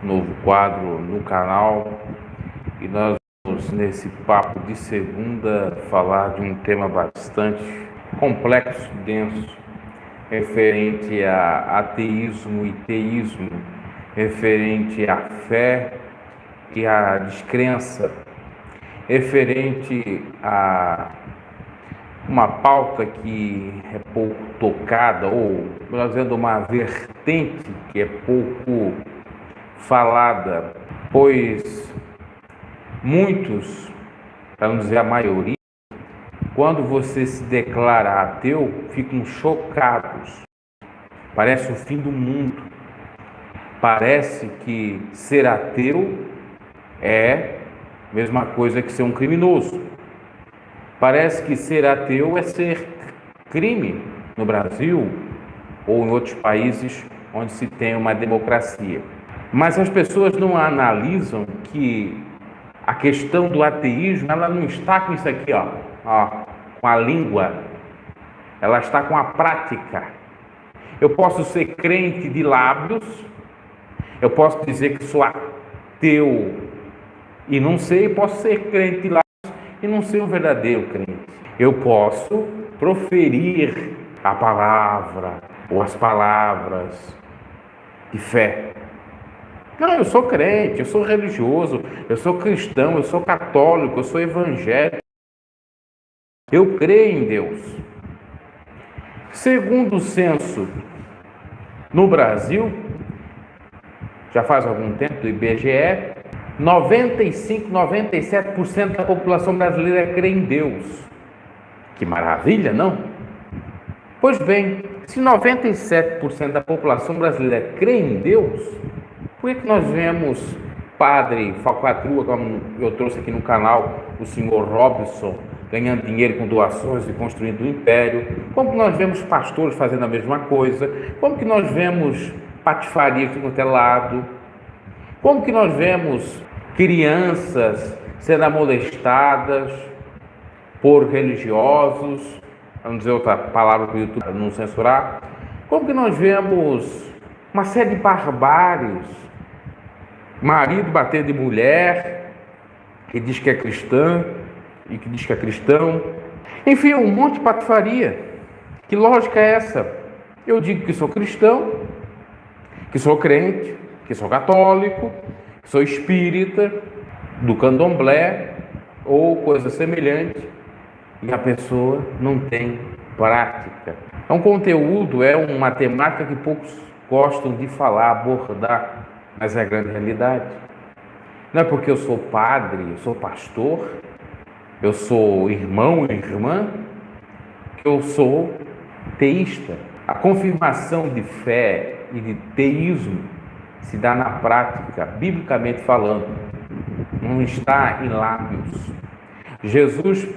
novo quadro no canal e nós vamos, nesse papo de segunda, falar de um tema bastante complexo, denso, referente a ateísmo e teísmo, referente à fé e à descrença, referente a uma pauta que é pouco tocada, ou, melhor dizendo, uma vertente que é pouco falada, pois muitos, para não dizer a maioria, quando você se declara ateu, ficam chocados. Parece o fim do mundo. Parece que ser ateu é a mesma coisa que ser um criminoso. Parece que ser ateu é ser crime no Brasil ou em outros países onde se tem uma democracia. Mas as pessoas não analisam que a questão do ateísmo, ela não está com isso aqui, com a língua. Ela está com a prática. Eu posso ser crente de lábios, eu posso dizer que sou ateu e não sei, posso ser crente de lábios e não ser um verdadeiro crente. Eu posso proferir a palavra ou as palavras de fé. Não, eu sou crente, eu sou religioso, eu sou cristão, eu sou católico, eu sou evangélico. Eu creio em Deus. Segundo o censo no Brasil, já faz algum tempo, do IBGE, 95, 97% da população brasileira crê em Deus. Que maravilha, não? Pois bem, se 97% da população brasileira crê em Deus, por que nós vemos padre falcatrua, como eu trouxe aqui no canal, o senhor Robson, ganhando dinheiro com doações e construindo um império? Como que nós vemos pastores fazendo a mesma coisa? Como que nós vemos patifaria de qualquer lado? Como que nós vemos crianças sendo molestadas por religiosos, vamos dizer outra palavra para o YouTube não censurar? Como que nós vemos uma série de barbáries, marido bater de mulher, que diz que é cristã e que diz que é cristão, enfim, um monte de patifaria. Que lógica é essa? Eu digo que sou cristão, que sou crente, que sou católico, que sou espírita, do candomblé ou coisa semelhante, e a pessoa não tem prática. É um conteúdo, é uma temática que poucos gostam de falar, abordar, mas é a grande realidade. Não é porque eu sou padre, eu sou pastor, eu sou irmão e irmã, que eu sou teísta. A confirmação de fé e de teísmo se dá na prática, biblicamente falando, não está em lábios. Jesus,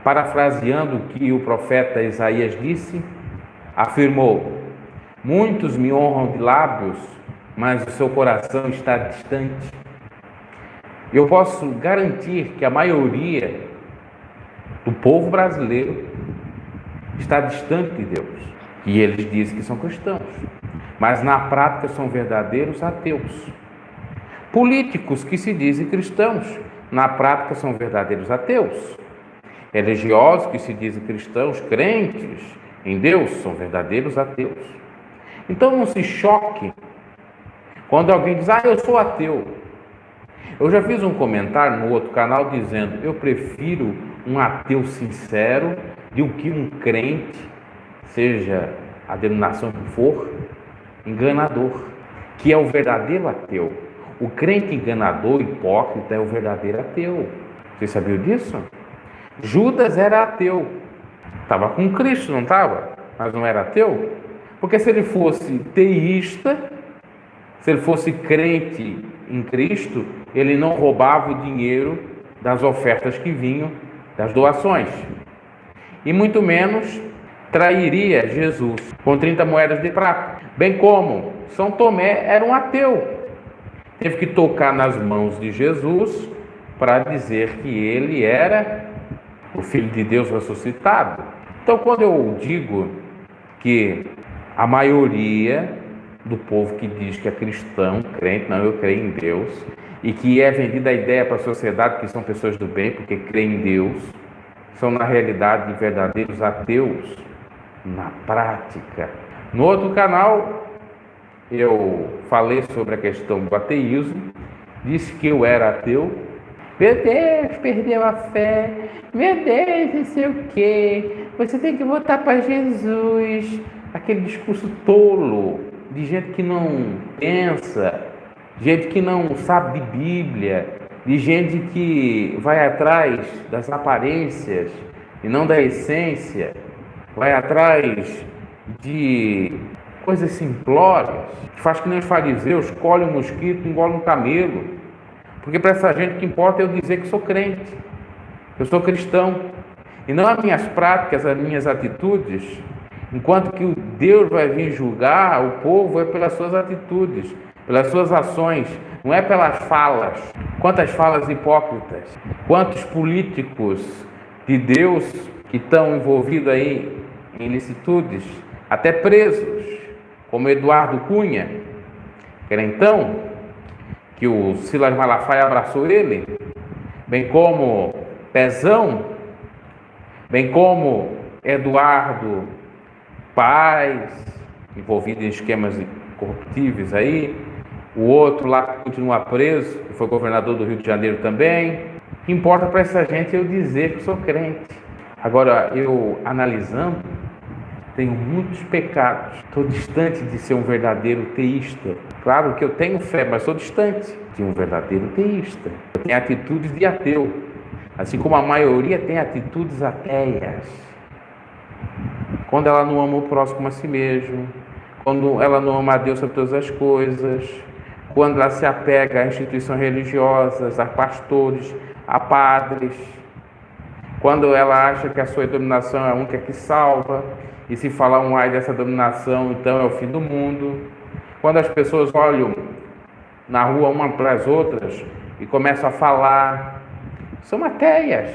parafraseando o que o profeta Isaías disse, afirmou: muitos me honram de lábios, mas o seu coração está distante. Eu posso garantir que a maioria do povo brasileiro está distante de Deus. E eles dizem que são cristãos, mas na prática são verdadeiros ateus. Políticos que se dizem cristãos, na prática são verdadeiros ateus. Religiosos que se dizem cristãos, crentes em Deus, são verdadeiros ateus. Então não se choque quando alguém diz: eu sou ateu. Eu já fiz um comentário no outro canal dizendo: eu prefiro um ateu sincero do que um crente, seja a denominação que for, enganador, que é o verdadeiro ateu. O crente enganador, hipócrita, é o verdadeiro ateu. Você sabia disso? Judas era ateu, estava com Cristo, não estava? Mas não era ateu? Porque se ele fosse teísta, se ele fosse crente em Cristo, ele não roubava o dinheiro das ofertas que vinham das doações, e muito menos trairia Jesus com 30 moedas de prata. Bem como São Tomé era um ateu, teve que tocar nas mãos de Jesus para dizer que ele era o Filho de Deus ressuscitado. Então, quando eu digo que a maioria do povo que diz que é cristão, crente, não, eu creio em Deus, e que é vendida a ideia para a sociedade que são pessoas do bem porque creem em Deus, são na realidade verdadeiros ateus na prática. No outro canal eu falei sobre a questão do ateísmo, disse que eu era ateu. Meu Deus, perdeu a fé. Meu Deus, não sei o quê. Você tem que voltar para Jesus. Aquele discurso tolo de gente que não pensa, gente que não sabe de Bíblia, de gente que vai atrás das aparências e não da essência, vai atrás de coisas simplórias, que faz que nem os fariseus, colhe um mosquito, engole um camelo. Porque para essa gente o que importa é eu dizer que sou crente, eu sou cristão, e não as minhas práticas, as minhas atitudes, enquanto que o Deus vai vir julgar o povo é pelas suas atitudes, pelas suas ações, não é pelas falas. Quantas falas hipócritas, quantos políticos de Deus que estão envolvidos aí em ilicitudes, até presos, como Eduardo Cunha, crentão, que o Silas Malafaia abraçou ele, bem como Pezão, bem como Eduardo Paes, envolvido em esquemas corruptíveis aí, o outro lá que continua preso, que foi governador do Rio de Janeiro também. O que importa para essa gente é eu dizer que sou crente. Agora, eu analisando, tenho muitos pecados, estou distante de ser um verdadeiro teísta. Claro que eu tenho fé, mas sou distante de um verdadeiro teísta. Eu tenho atitudes de ateu, assim como a maioria tem atitudes ateias. Quando ela não ama o próximo a si mesmo, quando ela não ama a Deus sobre todas as coisas, quando ela se apega a instituições religiosas, a pastores, a padres, quando ela acha que a sua dominação é a única que salva, e se falar um ai dessa dominação, então é o fim do mundo. Quando as pessoas olham na rua uma para as outras e começam a falar, são ateias.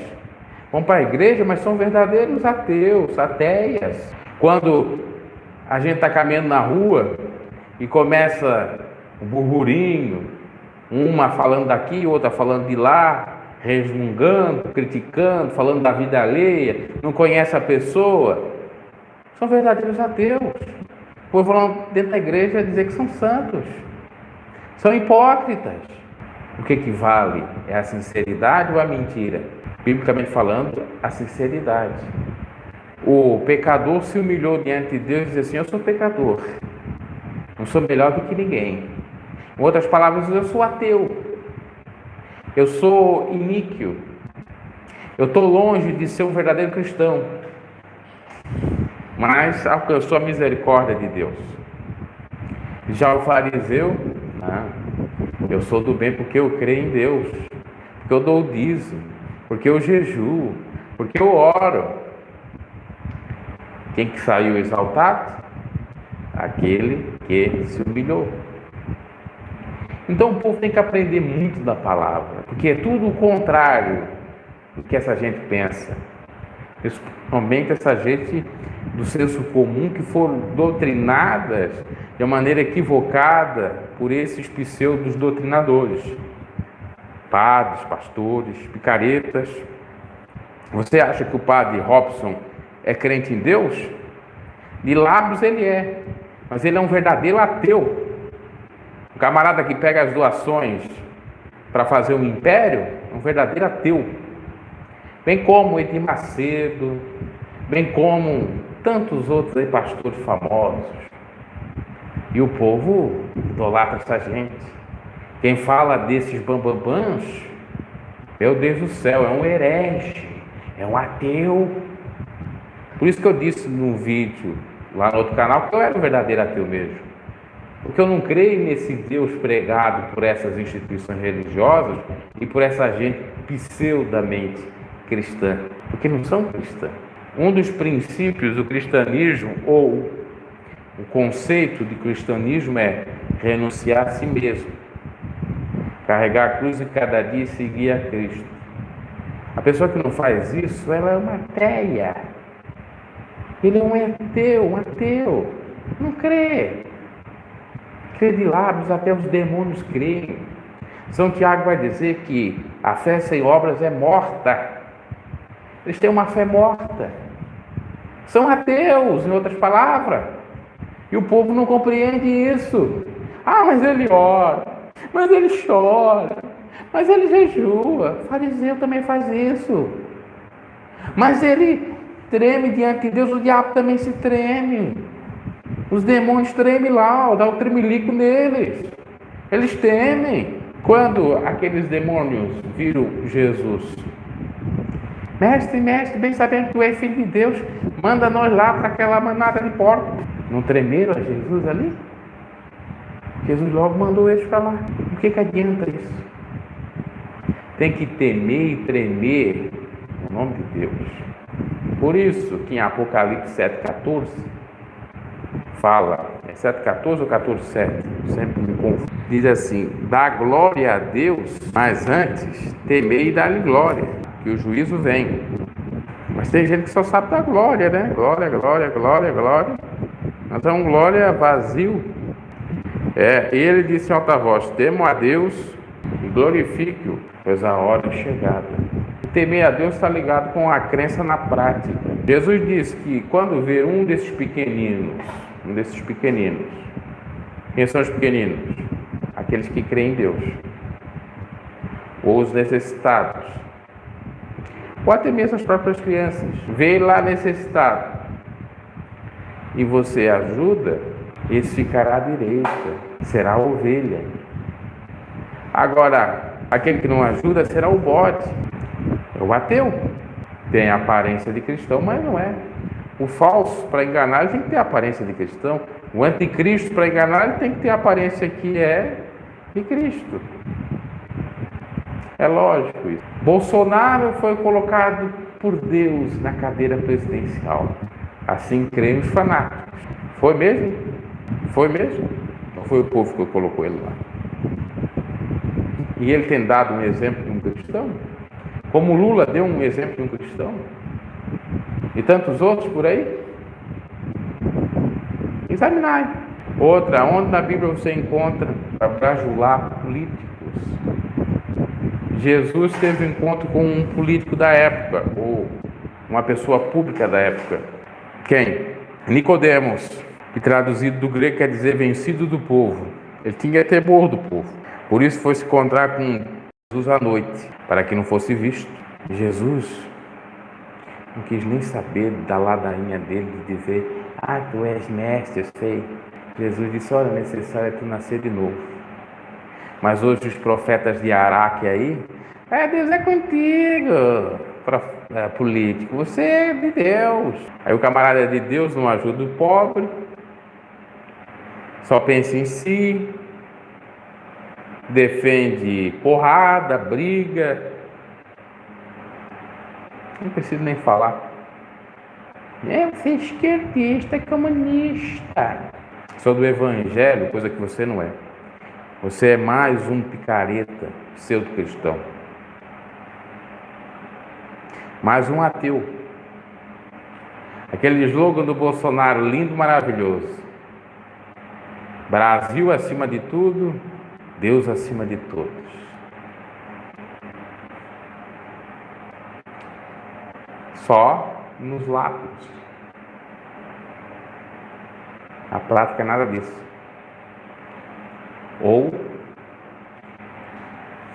Vão para a igreja, mas são verdadeiros ateus, ateias. Quando a gente está caminhando na rua e começa um burburinho, uma falando daqui, outra falando de lá, resmungando, criticando, falando da vida alheia, não conhece a pessoa, são verdadeiros ateus. O povo lá dentro da igreja dizer que são santos, são hipócritas. O que vale é a sinceridade ou a mentira? Biblicamente falando, a sinceridade. O pecador se humilhou diante de Deus e disse assim: eu sou pecador, não sou melhor do que ninguém. Em outras palavras, eu sou ateu, eu sou iníquo, eu estou longe de ser um verdadeiro cristão, mas alcançou a misericórdia de Deus. Já o fariseu, eu sou do bem porque eu creio em Deus, porque eu dou o dízimo, porque eu jejuo, porque eu oro. Quem que saiu exaltado? Aquele que se humilhou. Então o povo tem que aprender muito da palavra, porque é tudo o contrário do que essa gente pensa. Principalmente essa gente do senso comum que foram doutrinadas de uma maneira equivocada por esses pseudos doutrinadores, padres, pastores, picaretas. Você acha que o padre Robson é crente em Deus? De lábios ele é, mas ele é um verdadeiro ateu. O camarada que pega as doações para fazer um império é um verdadeiro ateu. Bem como Edir Macedo, bem como tantos outros aí, pastores famosos. E o povo idolatra essa gente. Quem fala desses bambambãs, meu Deus do céu, é um herege, é um ateu. Por isso que eu disse no vídeo lá no outro canal que eu era um verdadeiro ateu mesmo. Porque eu não creio nesse Deus pregado por essas instituições religiosas e por essa gente pseudamente cristã, porque não são cristãs. Um dos princípios do cristianismo, ou o conceito de cristianismo, é renunciar a si mesmo, carregar a cruz de cada dia e seguir a Cristo. A pessoa que não faz isso, ela é uma ateia. Ele é um ateu, não crê. Crê de lábios, até os demônios creem. São Tiago vai dizer que a fé sem obras é morta. Eles têm uma fé morta. São ateus, em outras palavras. E o povo não compreende isso. Ah, mas ele ora, mas ele chora, mas ele jejua. O fariseu também faz isso. Mas ele treme diante de Deus, o diabo também se treme. Os demônios tremem lá, dá o tremelico neles. Eles temem. Quando aqueles demônios viram Jesus, mestre, bem sabendo que tu és filho de Deus, manda nós lá para aquela manada de porcos. Não tremeram a Jesus ali? Jesus logo mandou eles para lá. O que adianta isso? Tem que temer e tremer no nome de Deus. Por isso que em Apocalipse 7,14 fala, é 7,14 ou 14,7? Sempre me confundo. Diz assim: dá glória a Deus, mas antes temei e dá-lhe glória, que o juízo vem. Mas tem gente que só sabe dar glória, né? Glória, glória, glória, glória. Mas é um glória vazio. Ele disse em alta voz: temo a Deus e glorifique-o, pois a hora é chegada. Temer a Deus está ligado com a crença na prática. Jesus disse que quando ver um desses pequeninos, quem são os pequeninos? Aqueles que creem em Deus, ou os necessitados, ou até mesmo as próprias crianças, vê lá necessitado e você ajuda, esse ficará à direita, será a ovelha. Agora, aquele que não ajuda será o bode, é o ateu. Tem a aparência de cristão, mas não é. O falso, para enganar, ele tem que ter a aparência de cristão. O anticristo, para enganar, ele tem que ter a aparência que é de Cristo. É lógico isso. Bolsonaro foi colocado por Deus na cadeira presidencial. Assim creem os fanáticos. Foi mesmo? Foi mesmo? Não foi o povo que colocou ele lá. E ele tem dado um exemplo de um cristão? Como Lula deu um exemplo de um cristão? E tantos outros por aí? Examinai. Outra, onde na Bíblia você encontra para bajular políticos? Jesus teve um encontro com um político da época, ou uma pessoa pública da época. Quem? Nicodemos, que traduzido do grego quer dizer vencido do povo. Ele tinha temor do povo. Por isso foi se encontrar com Jesus à noite, para que não fosse visto. Jesus não quis nem saber da ladainha dele, de dizer: ah, tu és mestre, eu sei. Jesus disse: olha, necessário é tu nascer de novo. Mas hoje os profetas de Araque aí, Deus é contigo, político, você é de Deus. Aí o camarada de Deus não ajuda o pobre, só pensa em si, defende porrada, briga, não preciso nem falar. Você é esquerdista, comunista. Sou do evangelho, coisa que você não é. Você é mais um picareta pseudo-cristão. Mais um ateu. Aquele slogan do Bolsonaro, lindo, maravilhoso. Brasil acima de tudo, Deus acima de todos. Só nos lábios. A prática é nada disso. Ou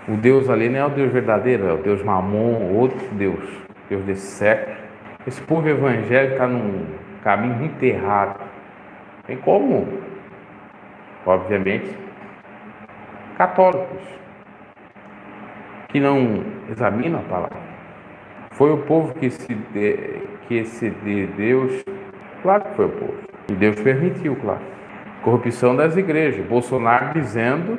o Deus ali não é o Deus verdadeiro, é o Deus Mamon, outro Deus desse século. Esse povo evangélico está num caminho muito errado. Tem como, obviamente, católicos que não examinam a palavra. Foi o povo que se de Deus, claro que foi o povo, e Deus permitiu, claro. Corrupção das igrejas. Bolsonaro dizendo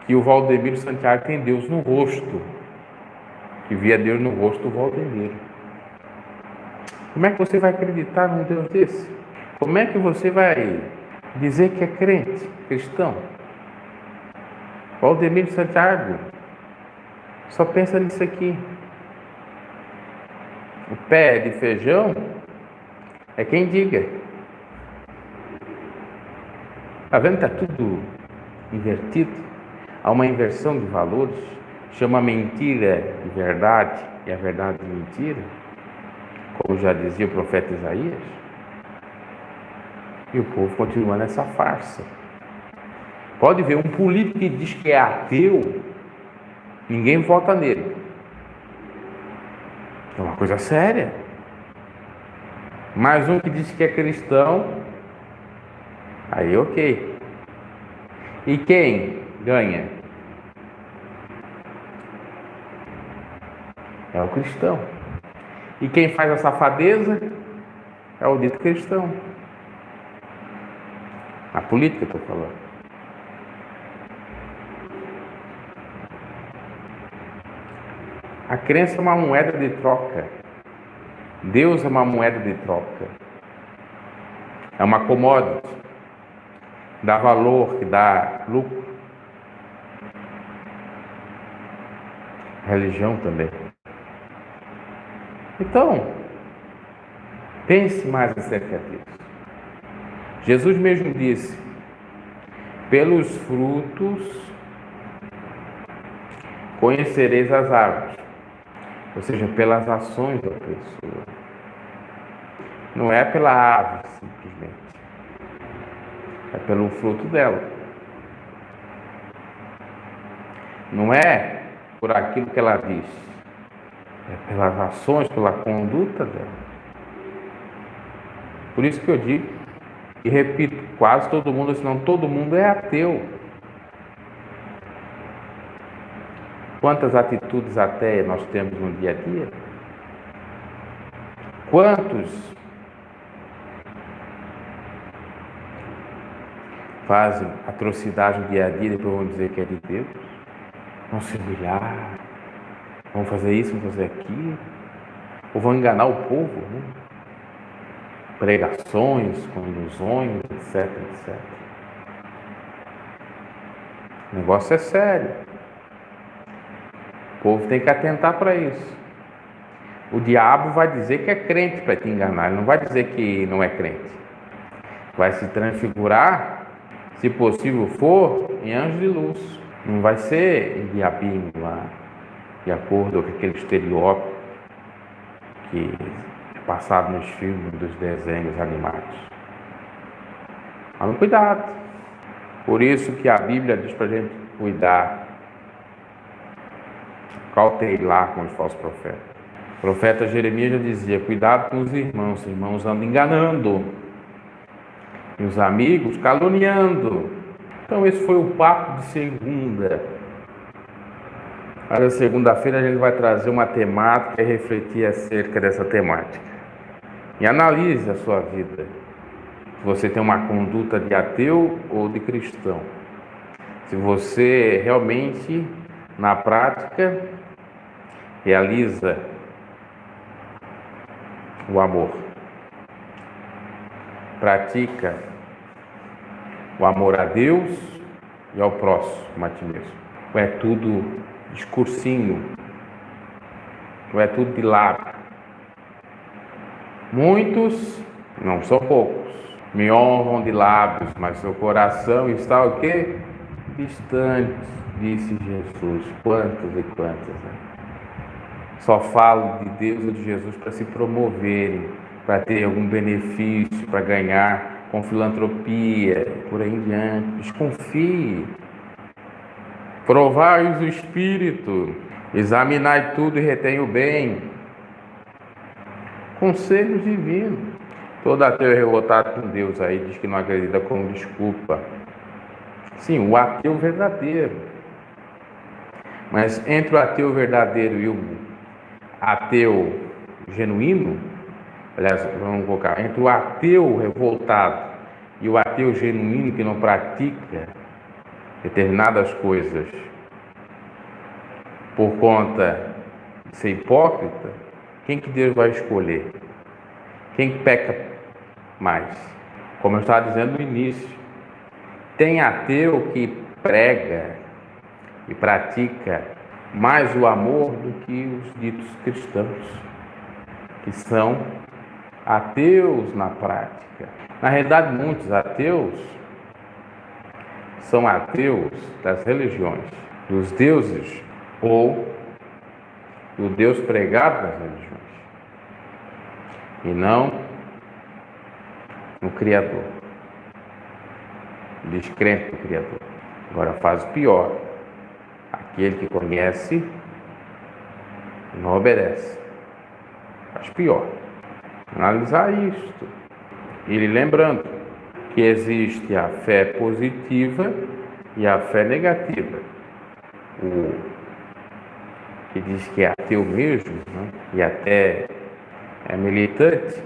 que o Valdemiro Santiago tem Deus no rosto, que via Deus no rosto do Valdemiro. Como é que você vai acreditar num Deus desse? Como é que você vai dizer que é crente, cristão? Valdemiro Santiago só pensa nisso aqui. O pé de feijão é quem diga. Está vendo que está tudo invertido? Há uma inversão de valores, chama mentira de verdade e a verdade de mentira, como já dizia o profeta Isaías. E o povo continua nessa farsa. Pode ver, um político que diz que é ateu, ninguém vota nele. É uma coisa séria. Mais um que diz que é cristão, aí ok. E quem ganha? É o cristão. E quem faz a safadeza é o dito cristão. A política, estou falando. A crença é uma moeda de troca. Deus é uma moeda de troca. É uma commodity. Dá valor, que dá lucro. Religião também. Então, pense mais acerca disso. Jesus mesmo disse: pelos frutos conhecereis as árvores. Ou seja, pelas ações da pessoa. Não é pela árvore, simplesmente. É pelo fruto dela. Não é por aquilo que ela diz. É pelas ações, pela conduta dela. Por isso que eu digo, e repito, quase todo mundo, senão todo mundo é ateu. Quantas atitudes ateias nós temos no dia a dia? Quantos fazem atrocidade no dia a dia e depois vão dizer que é de Deus? Vão se humilhar, vão fazer isso, vão fazer aquilo, ou vão enganar o povo, né? Pregações, com ilusões, etc, etc. O negócio é sério. O povo tem que atentar para isso. O diabo vai dizer que é crente para te enganar, ele não vai dizer que não é crente. Vai se transfigurar, se possível for, em anjo de luz. Não vai ser em diabinho lá, de acordo com aquele estereótipo que é passado nos filmes dos desenhos animados. Mas cuidado. Por isso que a Bíblia diz para a gente cuidar, cautelar com os falsos profetas. O profeta Jeremias já dizia: cuidado com os irmãos andam enganando, e os amigos caluniando. Então esse foi o papo de segunda. Mas segunda-feira a gente vai trazer uma temática e refletir acerca dessa temática. E analise a sua vida. Se você tem uma conduta de ateu ou de cristão. Se você realmente, na prática, realiza o amor. Pratica o amor a Deus e ao próximo, a ti mesmo. Ou é tudo discursinho? Ou é tudo de lábio? Muitos, não são poucos, me honram de lábios, mas seu coração está o quê? Distante, disse Jesus. Quantas e quantas, né? Só falo de Deus e de Jesus para se promoverem, para ter algum benefício, para ganhar com filantropia, por aí em diante. Desconfie. Provai o Espírito, examinai tudo e retém o bem. Conselhos divinos. Todo ateu é revoltado com Deus aí, diz que não acredita como desculpa. Sim, o ateu verdadeiro. Mas entre o ateu verdadeiro e o ateu genuíno, aliás, vamos colocar, entre o ateu revoltado e o ateu genuíno que não pratica determinadas coisas por conta de ser hipócrita, quem que Deus vai escolher? Quem peca mais? Como eu estava dizendo no início, tem ateu que prega e pratica mais o amor do que os ditos cristãos, que são ateus na prática. Na realidade, muitos ateus são ateus das religiões, dos deuses ou do Deus pregado nas religiões, e não no Criador, descrente do Criador. Agora faz o pior: aquele que conhece e não obedece. Faz pior. Analisar isto. E lembrando que existe a fé positiva e a fé negativa. O que diz que é ateu mesmo, né? E até é militante,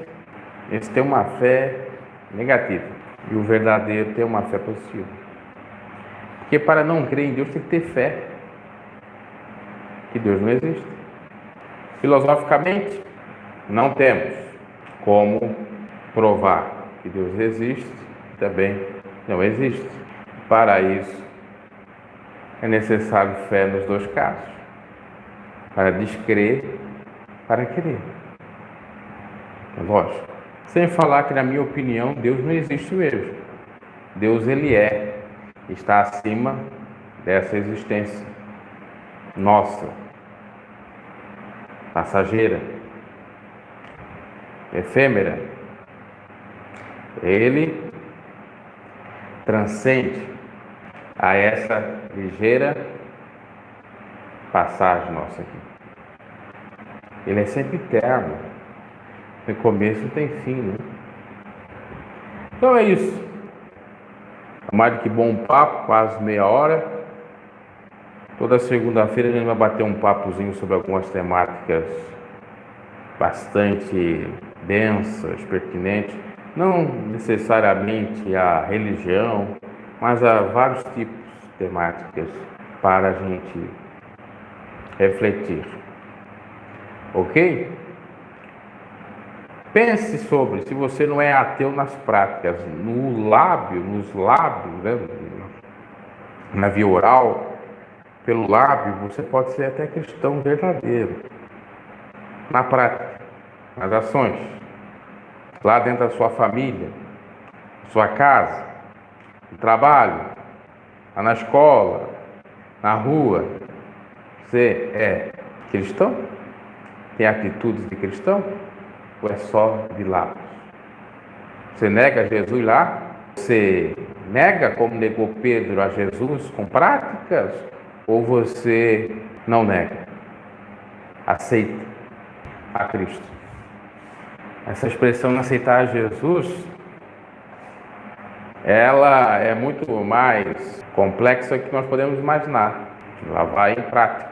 esse tem uma fé negativa. E o verdadeiro tem uma fé positiva. Porque para não crer em Deus tem que ter fé que Deus não existe. Filosoficamente, não temos como provar que Deus existe, também não existe. Para isso, é necessário fé nos dois casos. Para descrer, para crer. É lógico. Sem falar que, na minha opinião, Deus não existe mesmo. Deus, Ele está acima dessa existência nossa, passageira, efêmera. Ele transcende a essa ligeira passagem nossa aqui. Ele é sempre eterno. Tem começo e tem fim, né? Então é isso. Mais do que bom papo, quase meia hora. Toda segunda-feira a gente vai bater um papozinho sobre algumas temáticas bastante densas, pertinentes. Não necessariamente a religião, mas há vários tipos de temáticas para a gente refletir. Ok? Pense sobre, se você não é ateu nas práticas, nos lábios, né? Na via oral, pelo lábio, você pode ser até cristão verdadeiro. Na prática, nas ações, lá dentro da sua família, sua casa, no trabalho, lá na escola, na rua, você é cristão? Tem atitudes de cristão? Ou é só de lábios? Você nega Jesus lá? Você nega como negou Pedro a Jesus com práticas? Ou você não nega? Aceita a Cristo? Essa expressão de aceitar a Jesus, ela é muito mais complexa do que nós podemos imaginar. Ela vai em prática.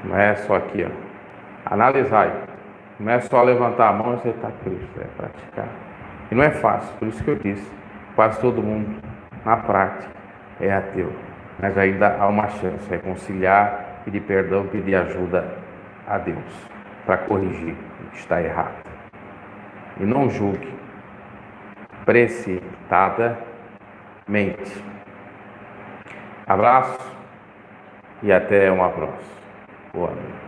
Não é só aqui, ó. Analisar. Não é só levantar a mão e aceitar Cristo, é praticar. E não é fácil, por isso que eu disse, quase todo mundo, na prática, é ateu. Mas ainda há uma chance de reconciliar, pedir perdão, pedir ajuda a Deus, para corrigir o que está errado. E não julgue precipitadamente. Abraço e até uma próxima. Boa noite.